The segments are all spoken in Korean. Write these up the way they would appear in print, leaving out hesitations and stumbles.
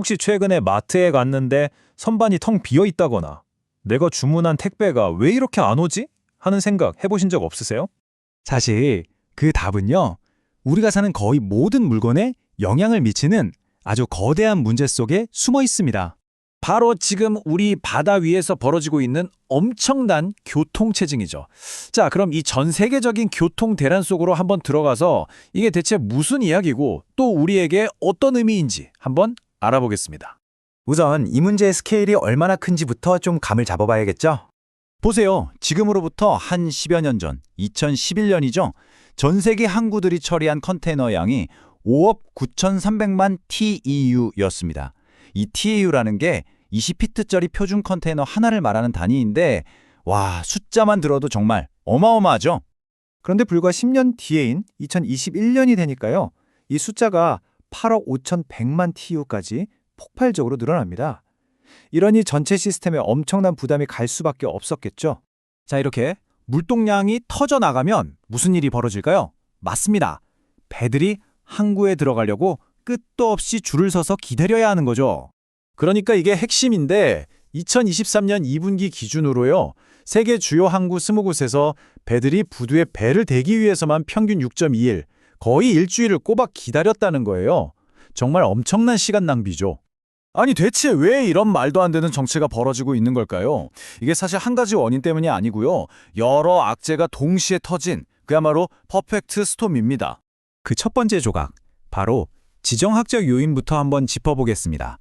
혹시 최근에 마트에 갔는데 선반이 텅 비어 있다거나 내가 주문한 택배가 왜 이렇게 안 오지? 하는 생각 해보신 적 없으세요? 사실 그 답은요, 우리가 사는 거의 모든 물건에 영향을 미치는 아주 거대한 문제 속에 숨어 있습니다. 바로 지금 우리 바다 위에서 벌어지고 있는 엄청난 교통체증이죠. 자, 그럼 이 전 세계적인 교통 대란 속으로 한번 들어가서 이게 대체 무슨 이야기고 또 우리에게 어떤 의미인지 한번 알아보겠습니다. 우선 이 문제의 스케일이 얼마나 큰지부터 좀 감을 잡아봐야겠죠? 보세요. 지금으로부터 한 10여 년 전, 2011년이죠. 전 세계 항구들이 처리한 컨테이너 양이 5억 9,300만 TEU였습니다. 이 TEU라는 게 20피트짜리 표준 컨테이너 하나를 말하는 단위인데, 와, 숫자만 들어도 정말 어마어마하죠? 그런데 불과 10년 뒤에인 2021년이 되니까요. 이 숫자가 8억 5,100만 TU까지 폭발적으로 늘어납니다. 이러니 전체 시스템에 엄청난 부담이 갈 수밖에 없었겠죠. 자, 이렇게 물동량이 터져나가면 무슨 일이 벌어질까요? 맞습니다. 배들이 항구에 들어가려고 끝도 없이 줄을 서서 기다려야 하는 거죠. 그러니까 이게 핵심인데 2023년 2분기 기준으로요. 세계 주요 항구 20곳에서 배들이 부두에 배를 대기 위해서만 평균 6.2일, 거의 일주일을 꼬박 기다렸다는 거예요. 정말 엄청난 시간 낭비죠. 아니 대체 왜 이런 말도 안 되는 정체가 벌어지고 있는 걸까요? 이게 사실 한 가지 원인 때문이 아니고요. 여러 악재가 동시에 터진 그야말로 퍼펙트 스톰입니다. 그 첫 번째 조각, 바로 지정학적 요인부터 한번 짚어보겠습니다.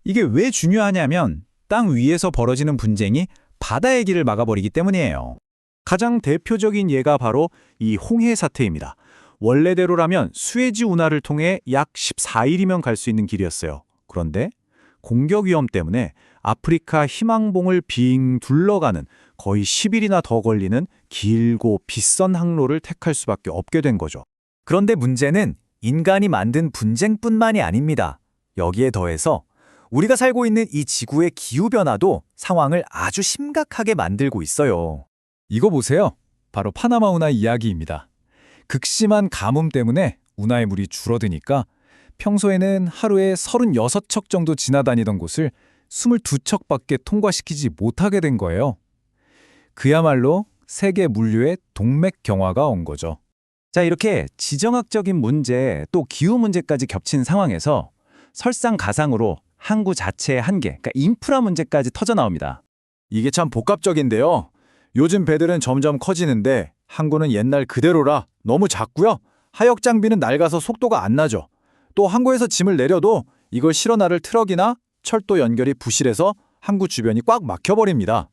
이게 왜 중요하냐면 땅 위에서 벌어지는 분쟁이 바다의 길을 막아버리기 때문이에요. 가장 대표적인 예가 바로 이 홍해 사태입니다. 원래대로라면 수에즈 운하를 통해 약 14일이면 갈 수 있는 길이었어요. 그런데 공격 위험 때문에 아프리카 희망봉을 빙 둘러가는 거의 10일이나 더 걸리는 길고 비싼 항로를 택할 수밖에 없게 된 거죠. 그런데 문제는 인간이 만든 분쟁뿐만이 아닙니다. 여기에 더해서 우리가 살고 있는 이 지구의 기후변화도 상황을 아주 심각하게 만들고 있어요. 이거 보세요. 바로 파나마 운하 이야기입니다. 극심한 가뭄 때문에 운하의 물이 줄어드니까 평소에는 하루에 36척 정도 지나다니던 곳을 22척밖에 통과시키지 못하게 된 거예요. 그야말로 세계 물류의 동맥경화가 온 거죠. 자, 이렇게 지정학적인 문제 또 기후 문제까지 겹친 상황에서 설상가상으로 항구 자체의 한계, 그러니까 인프라 문제까지 터져나옵니다. 이게 참 복합적인데요. 요즘 배들은 점점 커지는데 항구는 옛날 그대로라 너무 작고요. 하역 장비는 낡아서 속도가 안 나죠. 또 항구에서 짐을 내려도 이걸 실어 나를 트럭이나 철도 연결이 부실해서 항구 주변이 꽉 막혀버립니다.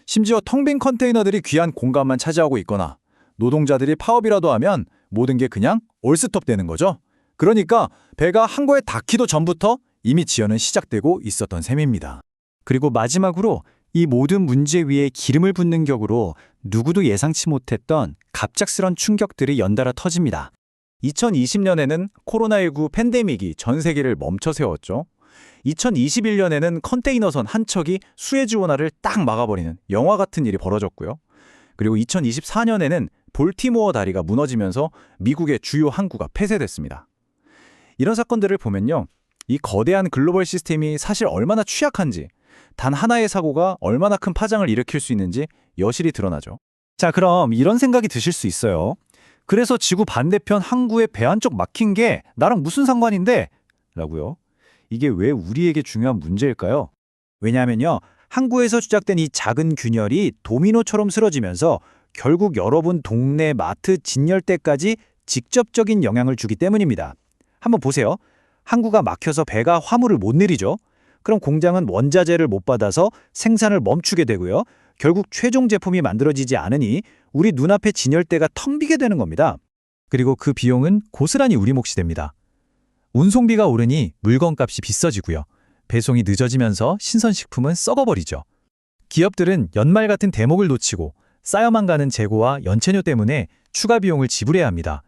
심지어 텅 빈 컨테이너들이 귀한 공간만 차지하고 있거나 노동자들이 파업이라도 하면 모든 게 그냥 올스톱 되는 거죠. 그러니까 배가 항구에 닿기도 전부터 이미 지연은 시작되고 있었던 셈입니다. 그리고 마지막으로 이 모든 문제 위에 기름을 붓는 격으로 누구도 예상치 못했던 갑작스런 충격들이 연달아 터집니다. 2020년에는 코로나19 팬데믹이 전 세계를 멈춰 세웠죠. 2021년에는 컨테이너선 한 척이 수에즈 운하를 딱 막아버리는 영화 같은 일이 벌어졌고요. 그리고 2024년에는 볼티모어 다리가 무너지면서 미국의 주요 항구가 폐쇄됐습니다. 이런 사건들을 보면요. 이 거대한 글로벌 시스템이 사실 얼마나 취약한지, 단 하나의 사고가 얼마나 큰 파장을 일으킬 수 있는지 여실히 드러나죠. 자, 그럼 이런 생각이 드실 수 있어요. 그래서 지구 반대편 항구에 배 한쪽 막힌 게 나랑 무슨 상관인데? 라고요. 이게 왜 우리에게 중요한 문제일까요? 왜냐하면요. 항구에서 시작된 이 작은 균열이 도미노처럼 쓰러지면서 결국 여러분 동네 마트 진열대까지 직접적인 영향을 주기 때문입니다. 한번 보세요. 항구가 막혀서 배가 화물을 못 내리죠. 그럼 공장은 원자재를 못 받아서 생산을 멈추게 되고요. 결국 최종 제품이 만들어지지 않으니 우리 눈앞의 진열대가 텅 비게 되는 겁니다. 그리고 그 비용은 고스란히 우리 몫이 됩니다. 운송비가 오르니 물건값이 비싸지고요. 배송이 늦어지면서 신선식품은 썩어버리죠. 기업들은 연말 같은 대목을 놓치고 쌓여만 가는 재고와 연체료 때문에 추가 비용을 지불해야 합니다.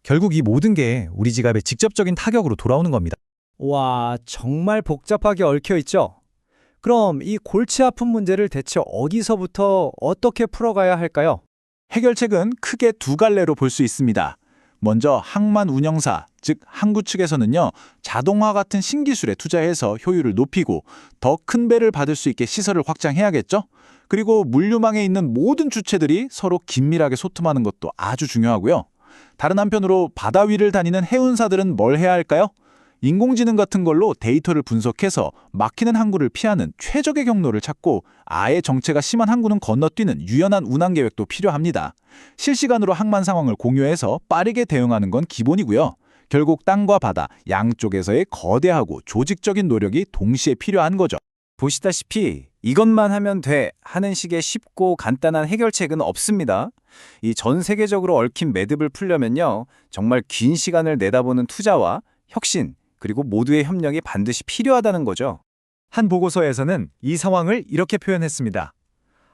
결국 이 모든 게 우리 지갑에 직접적인 타격으로 돌아오는 겁니다. 와, 정말 복잡하게 얽혀있죠? 그럼 이 골치 아픈 문제를 대체 어디서부터 어떻게 풀어가야 할까요? 해결책은 크게 두 갈래로 볼 수 있습니다. 먼저 항만 운영사, 즉 항구 측에서는요, 자동화 같은 신기술에 투자해서 효율을 높이고 더 큰 배를 받을 수 있게 시설을 확장해야겠죠. 그리고 물류망에 있는 모든 주체들이 서로 긴밀하게 소통하는 것도 아주 중요하고요. 다른 한편으로 바다 위를 다니는 해운사들은 뭘 해야 할까요? 인공지능 같은 걸로 데이터를 분석해서 막히는 항구를 피하는 최적의 경로를 찾고 아예 정체가 심한 항구는 건너뛰는 유연한 운항 계획도 필요합니다. 실시간으로 항만 상황을 공유해서 빠르게 대응하는 건 기본이고요. 결국 땅과 바다 양쪽에서의 거대하고 조직적인 노력이 동시에 필요한 거죠. 보시다시피 이것만 하면 돼 하는 식의 쉽고 간단한 해결책은 없습니다. 이 전 세계적으로 얽힌 매듭을 풀려면요, 정말 긴 시간을 내다보는 투자와 혁신, 그리고 모두의 협력이 반드시 필요하다는 거죠. 한 보고서에서는 이 상황을 이렇게 표현했습니다.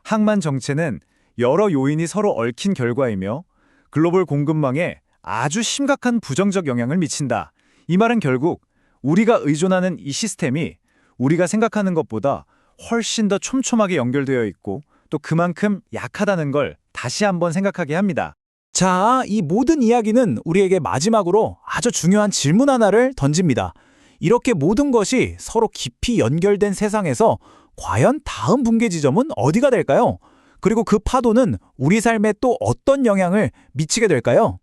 항만 정체는 여러 요인이 서로 얽힌 결과이며 글로벌 공급망에 아주 심각한 부정적 영향을 미친다. 이 말은 결국 우리가 의존하는 이 시스템이 우리가 생각하는 것보다 훨씬 더 촘촘하게 연결되어 있고 또 그만큼 약하다는 걸 다시 한번 생각하게 합니다. 자, 이 모든 이야기는 우리에게 마지막으로 아주 중요한 질문 하나를 던집니다. 이렇게 모든 것이 서로 깊이 연결된 세상에서 과연 다음 붕괴 지점은 어디가 될까요? 그리고 그 파도는 우리 삶에 또 어떤 영향을 미치게 될까요?